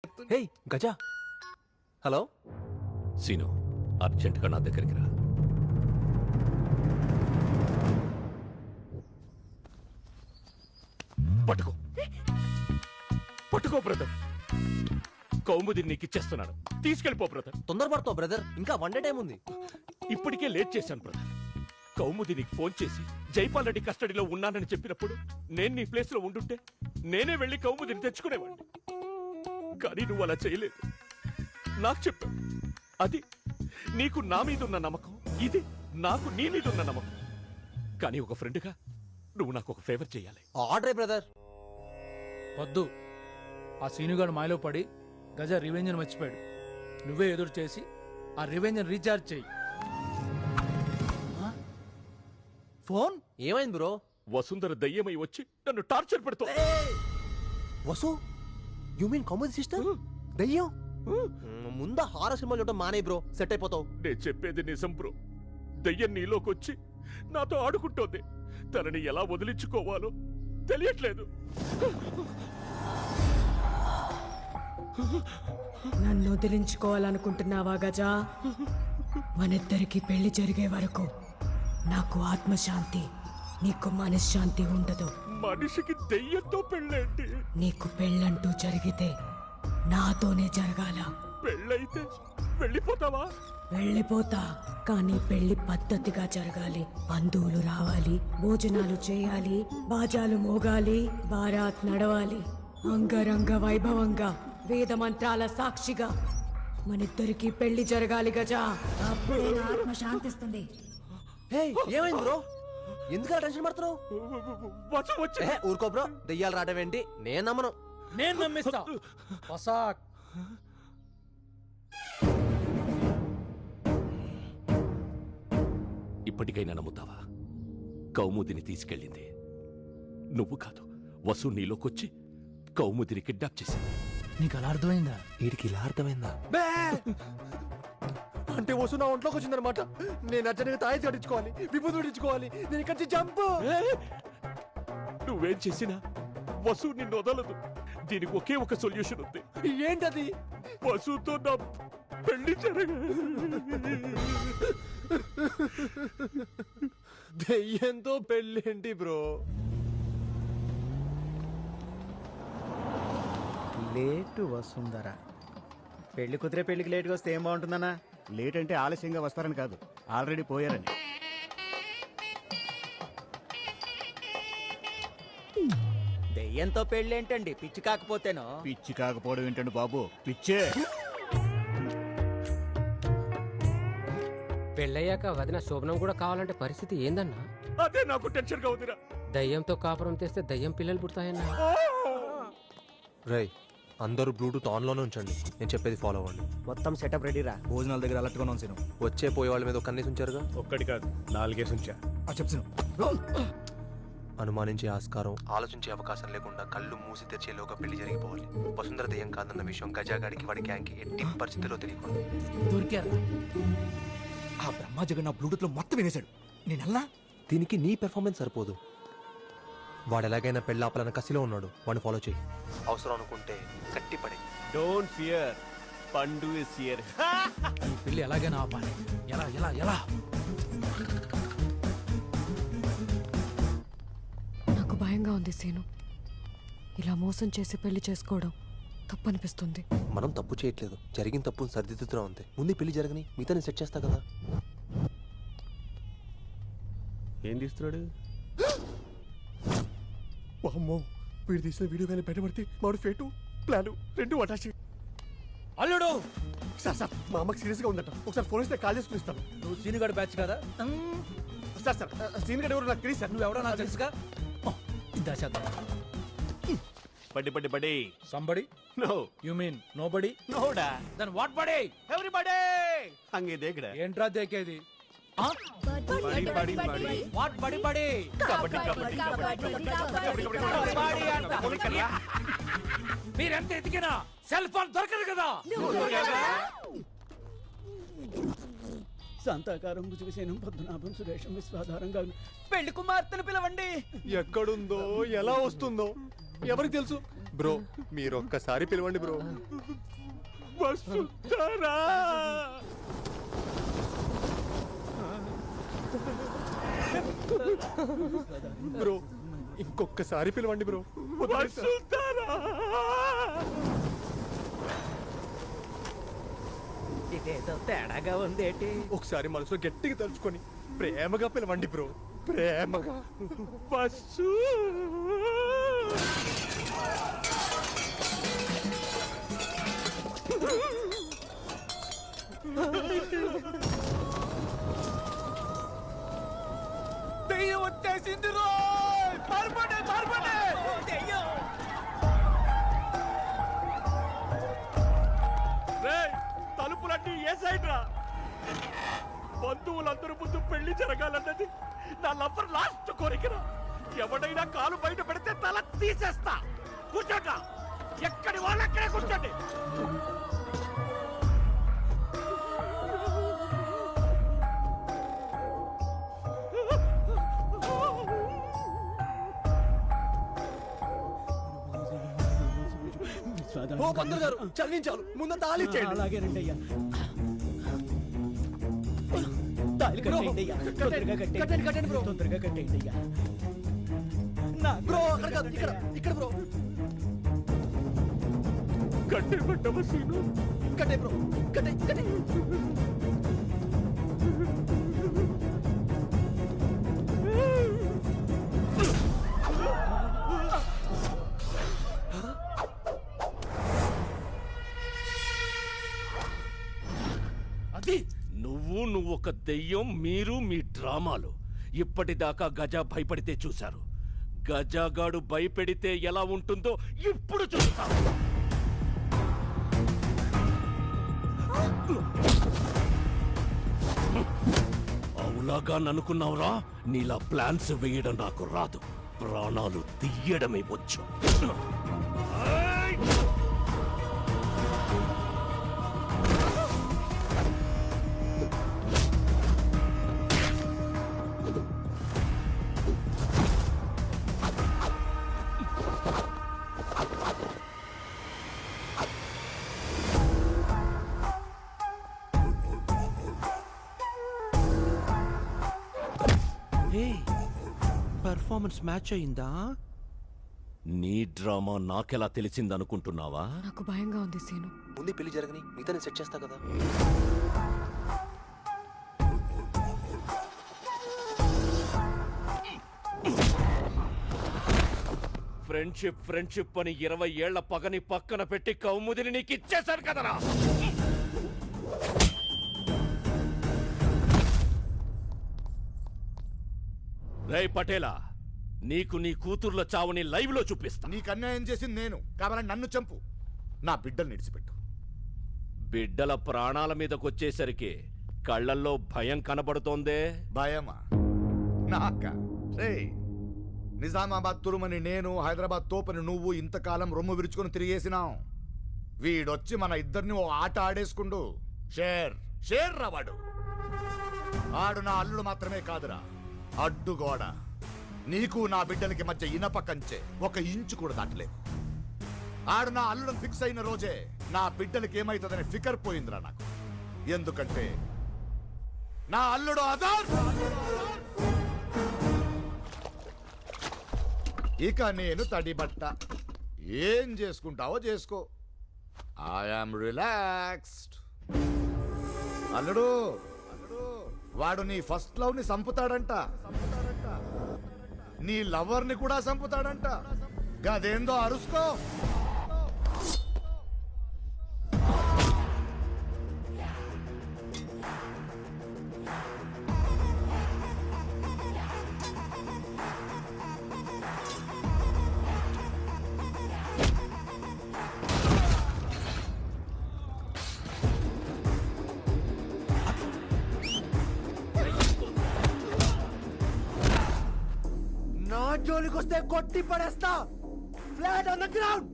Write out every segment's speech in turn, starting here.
హే Gaza, hello scene, అర్జెంటుగా నా దగ్గరికి రా. పట్టుకో పట్టుకో బ్రదర్, కౌముది నీకు ఇచ్చేస్తున్నాడు, తీసుకెళ్ళిపో బ్రదర్. తొందరపడతావు బ్రదర్, ఇంకా 1 డే టైం ఉంది. ఇప్పటికే లేట్ చేశాను బ్రదర్. కౌముది నీకు ఫోన్ చేసి జైపాల్ రెడ్డి కస్టడీలో ఉన్నానని చెప్పినప్పుడు నేను నీ ప్లేస్ లో ఉండుంటే నేనే వెళ్లి కౌముదిని తెచ్చుకునేవాడిని. కానీ నువ్వు అలా చేయలేదు, నాకు చెప్పావు. అది నీకు నా మీద ఉన్న నమ్మకం, ఇది నాకు నీ మీద ఉన్న నమ్మకం. కానీ ఒక ఫ్రెండ్గా నువ్వు నాకు ఒక ఫేవర్ చేయాలి. Order brother. వద్దు, ఆ సీనుగాడు మాయలో పడి గజ రివెంజ్ మర్చిపోయాడు. నువ్వే ఎదురు చేసి ఆ రివెంజ్ రీఛార్జ్ చేయి. ఫోన్ ఏమైంది బ్రో? వసుంధర దయ్యమై వచ్చి నన్ను టార్చర్ పెడుతూ. Vasu, you mean comedy sister? దయ్యం ముందా హారర్ సినిమా చూడటం మానే బ్రో, సెట్ అయిపోతావు. నేను చెప్పేది నిజం బ్రో. దయ్యం నీలోకొచ్చి నాతో ఆడుకుంటోంది. తనని ఎలా వదిలించుకోవాలో తెలియట్లేదు. నన్ను వదిలించుకోవాలనుకుంటున్నావా గజా? మనిద్దరికి పెళ్లి జరిగే వరకు నాకు ఆత్మశాంతి, నీకు మనశ్శాంతి ఉండదు. మనిషికి దెయ్యంతో పెళ్ళేంటి? నీకు పెళ్ళంటూ జరిగితే నాతోనే జరగాల. పెళ్ళైతే వెళ్ళిపోతావా? వెళ్ళిపోతా, కానీ పెళ్లి పద్ధతిగా జరగాలి. బంధువులు రావాలి, భోజనాలు చేయాలి, బాజాలు మోగాలి, బారాత్ నడవాలి. అంగరంగ వైభవంగా, వేద మంత్రాల సాక్షిగా మనిద్దరికి పెళ్లి జరగాలి గజా. అప్పుడే నా ఆత్మ శాంతిస్తుంది. హే ఏమైంది బ్రో? ఎందుకు టెన్షన్ పడుతున్నావు? వసు వచ్చి ఊరుకో బ్రో, దెయ్యాలు రావడం ఏంటి? నేను నమ్మను. నేను నమ్మిస్తా. పసాక్. ఇప్పటికైనా నమ్ముతావా? కౌముదిని తీసుకెళ్ళింది నువ్వు కాదు, వసు నీలోకొచ్చి కౌముదిని కిడ్నాప్ చేసింది. నీకు అలా అర్థమైందా? వీడికి ఇలా అర్థమైందా? అంటే వసు నా ఒంట్లోకి వచ్చిందనమాట. నేను అర్జెంట్గా తాయి కట్టించుకోవాలి, విభూతి పెట్టించుకోవాలి. నేను ఇక్కడి నుంచి జంప్. నువ్వేం చేసినా వసు నిన్ను వదలదు. దీనికి ఒకే ఒక సొల్యూషన్ ఉంది. ఏంటది? వసుతో నా పెళ్లి దెయ్యంతో పెళ్ళేంటి బ్రో? లేటు వసుంధర. పెళ్లి కుదిరే పెళ్లికి లేటుగా వస్తే ఏం బాగుంటుందన్నా? లేట్ అంటే ఆలస్యంగా వస్తారని కాదు, ఆల్రెడీ పోయారని. దెయ్యంతో పెళ్ళేంటండి, పిచ్చి కాకపోతేనో. పిచ్చి కాకపోవడం ఏంటండి బాబు, పిచ్చే. పెళ్ళయ్యాక వదిన శోభనం కూడా కావాలంటే పరిస్థితి ఏందన్నా? అదే నాకు టెన్షన్ గా ఉందిరా. దయ్యంతో కాపురం చేస్తే దయ్యం పిల్లలు పుడతాయన్నా. రై, అందరూ బ్లూటూత్ ఆన్ లోనే ఉంచండి. నేను చెప్పేది ఫాలో అవ్వండి. మొత్తం సెటప్ రెడీరా. భోజనాల దగ్గర అలర్ట్గా ఉన్నాను. వచ్చే పోయే వాళ్ళ మీద కన్నేసి ఉంచారుగా? ఒక్కటి కాదు, 4 ఉంచా. చెప్తాను. అనుమానించే ఆస్కారం, ఆలోచించే అవకాశం లేకుండా కళ్ళు మూసి తెరిచేలోగా పెళ్లి జరిగిపోవాలి. వసుంధర దెయ్యం కాదన్న విషయం గజాగాడికి, వాడి గ్యాంగ్కి ఎట్టి పరిస్థితిలో తెలియకూడదు. దొరికారు. ఆ బ్రహ్మాజగన్ నా బ్లూటూత్ లో మొత్తం వినేశాడు. నేనల్లా దీనికి నీ పెర్ఫార్మెన్స్ సరిపోదు. వాడు ఎలాగైనా పెళ్ళాపాలన్న కసిలో ఉన్నాడు. వాడిని ఫాలో చేయి. అవసరం అనుకుంటే కట్టిపడే. డోంట్ ఫియర్, పండు ఇస్ హియర్. ఈ పెళ్లి ఎలాగైనా ఆపాలి. ఎలా ఎలా ఎలా? నాకు భయంగా ఉంది సీను. ఇలా మోసం చేసి పెళ్లి చేసుకోవడం తప్పనిపిస్తుంది. మనం తప్పు చేయట్లేదు, జరిగిన తప్పును సరిదిద్దుతున్నాం అంతే. ముందు పెళ్లి జరగని మిగతా సెట్ చేస్తా కదా. ఏం తీస్తున్నాడు? అమ్మో, వీడు తీసిన వీడియో కానీ బయటపడితే మాడు ఫేటు ప్లాను రెండు అటాచ్. అల్లుడు, సార్ సార్, మా అమ్మకి సీరియస్ గా ఉందట. ఒకసారి ఫోన్ ఇస్తే కాల్ చేసుకుని ఇస్తాను. నువ్వు సీనుగాడు బ్యాచ్ కదా? సార్ సార్, సీన్ గడ్ ఎవరు నాకు తెలియదు సార్. నువ్వెవడో నాకు తెలుసుగా. ఇందా చేద్దాం. పడి పడి పడి. Somebody? No. You mean nobody? నోడా. Then what body? ఎవ్రీబడి. హంగే దేకడా. ఏంట్రా దేకేది? బడి బడి బడి. వాట్ బడి బడి? కబడ్డీ కబడ్డీ కబడ్డీ బడి అంట. మీరెంత ఎతికినా సెల్ ఫోన్ దొరకదు కదా. శాంతాకారం భుజగసేనం పద్మనాభం సురేషం విశ్వాధారంగా పెళ్లి కుమార్తెను పిలవండి. ఎక్కడుందో ఎలా వస్తుందో ఎవరికి తెలుసు? బ్రో మీరు ఒక్కసారి పిలవండి బ్రో. వసుంధరా బ్రో ఇంకొక్కసారి పిలవండి బ్రో. వసుంధరా ఇదేదో తేడాగా ఉంది ఏంటి? ఒకసారి మనసులో గట్టిగా తలుచుకొని ప్రేమగా పిలవండి బ్రో, ప్రేమగా. వసు దెయ్యం వచ్చేసింది రో. పారిపోండి పారిపోండి. దెయ్యం. రేయ్, తలుపులన్నీ ఏ సైడ్ రా? బంధువులందరూ ముందు పెళ్లి జరగాలన్నది నా లవ్వర్ లాస్ట్ కోరికరా. ఎవడైనా కాలు బయట పెడితే తల తీసేస్తా. కూర్చోట, ఎక్కడి వాళ్ళక్కడే కూర్చోండి. ఓ పంతులు గారు చదివించాలి, ముందంతా ఆలిచ్చేయండి. అలాగే రండి అయ్యా. తాళి కట్టేయండి అయ్యా. తొందరగా కట్టండి, కట్టండి బ్రో. తొందరగా కట్టేయండి అయ్యా. బ్రో అక్కడ కాదు, ఇక్కడ ఇక్కడ బ్రో. కట్టే పట్టవ సీను. కట్టే బ్రో, కట్టే కట్టే. అది నువ్వు ఒక దెయ్యం, మీరు మీ డ్రామాలు. ఇప్పటిదాకా గజ భయపడితే చూశారు. గజగాడు భయపెడితే ఎలా ఉంటుందో ఇప్పుడు చూస్తాం. అవులాగా ననుకున్నావురా? నీలా ప్లాన్స్ వేయడం నాకు రాదు, ప్రాణాలు తీయడమే వచ్చు. పర్ఫార్మెన్స్ మ్యాచ్ అయిందా? నీ డ్రామా నాకెలా తెలిసిందనుకుంటున్నావా? నాకు భయంగా ఉంది సీను. ముందు పెళ్లి జరగని మిగతా సెట్ చేస్తా కదా. ఫ్రెండ్షిప్ ఫ్రెండ్షిప్ అని 20 ఏళ్ల పగని పక్కన పెట్టి కౌముదిని నీకు ఇచ్చేశాను కదరా. రేయ్ పటేలా, నీకు నీ కూతుర్ల చావుని లైవ్ లో చూపిస్తా. నీకు అన్యాయం చేసింది నేను, కావాలని నన్ను చంపు, నా బిడ్డలు నిడిచిపెట్టు. బిడ్డల ప్రాణాల మీదకొచ్చేసరికి కళ్ళల్లో భయం కనబడుతోందే. భయమా? నాక? రే, నిజామాబాద్ తురుమని నేను, హైదరాబాద్ తోపని నువ్వు ఇంతకాలం రొమ్ము విరుచుకొని తిరిగేసినాం. వీడొచ్చి మన ఇద్దరిని ఓ ఆట ఆడేసుకుండు. Share share రావాడు. ఆడు నా అల్లుడు మాత్రమే కాదురా, అడ్డుగోడ. నీకు నా బిడ్డలకి మధ్య ఇనప కంచె 1 ఇంచు కూడా దాటలేదు. ఆడు నా అల్లుడు ఫిక్స్ అయిన రోజే నా బిడ్డలకి ఏమైతుందని ఫికర్ పోయిందిరా నాకు. ఎందుకంటే నా అల్లుడు ఆధార్. ఇక నేను తడిబట్ట. ఏం చేసుకుంటావో చేసుకో. I'm relaxed. అల్లుడు, వాడు నీ ఫస్ట్ లవ్ ని సంపుతాడంట, నీ లవర్ ని కూడా సంపుతాడంట. గదేందో అరుసుకో. నా జోలికొస్తే కొట్టి పడేస్తా. Flat on the ground.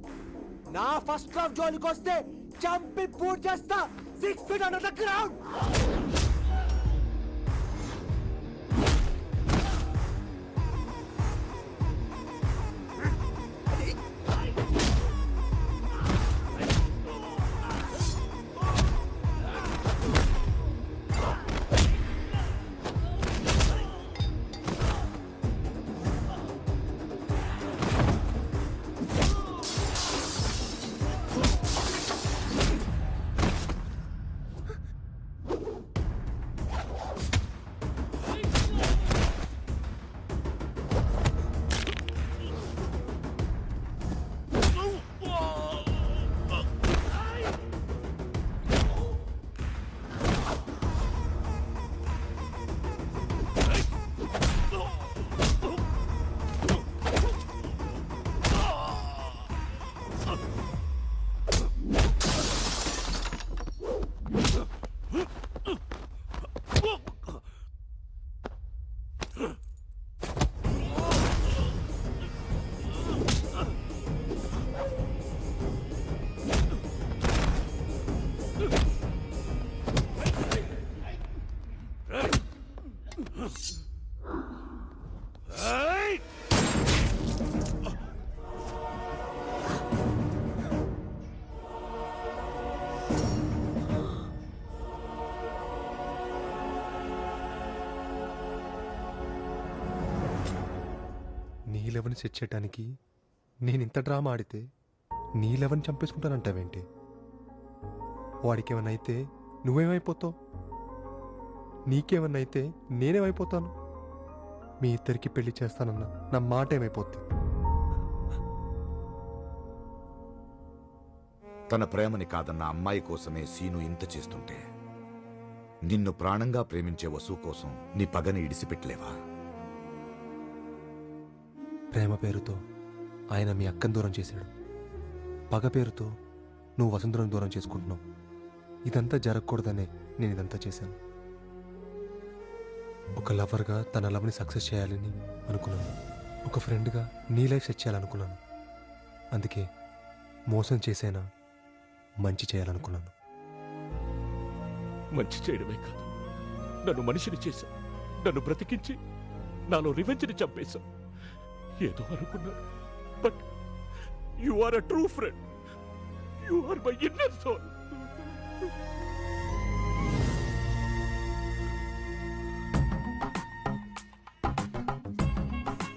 నా ఫస్ట్ లవ్ జోలికొస్తే చంపి పూర్తి చేస్తా. 6 feet on the ground. Level set చేయడానికి నేను ఇంత డ్రామా ఆడితే నీ లెవెన్ చంపేసుకుంటానంటావేంటి? వాడికేమన్నా అయితే నువ్వేమైపోతావు? నీకేమన్నా అయితే నేనేమైపోతాను? మీ ఇద్దరికి పెళ్లి చేస్తానన్నా నా మాట ఏమైపోద్ది? తన ప్రేమని కాదన్న అమ్మాయి కోసమే సీను ఇంత చేస్తుంటే నిన్ను ప్రాణంగా ప్రేమించే వసు కోసం నీ పగని ఇడిసిపెట్టలేవా? ప్రేమ పేరుతో ఆయన మీ అక్కను దూరం చేశాడు. పగ పేరుతో నువ్వు వసుంధరను దూరం చేసుకుంటున్నావు. ఇదంతా జరగకూడదనే నేను ఇదంతా చేశాను. ఒక లవర్గా తన లవ్ని సక్సెస్ చేయాలని అనుకున్నాను. ఒక ఫ్రెండ్గా నీ లైఫ్ సెట్ చేయాలనుకున్నాను. అందుకే మోసం చేసేనా మంచి చేయాలనుకున్నాను. మంచి చేయడమే కాదు, నన్ను మనిషిని చేశా, నన్ను బ్రతికించి నాలో రివెంజ్ని చంపేశా. ఏదో అనుకున్నాను, but you are a true friend. You are my inner soul.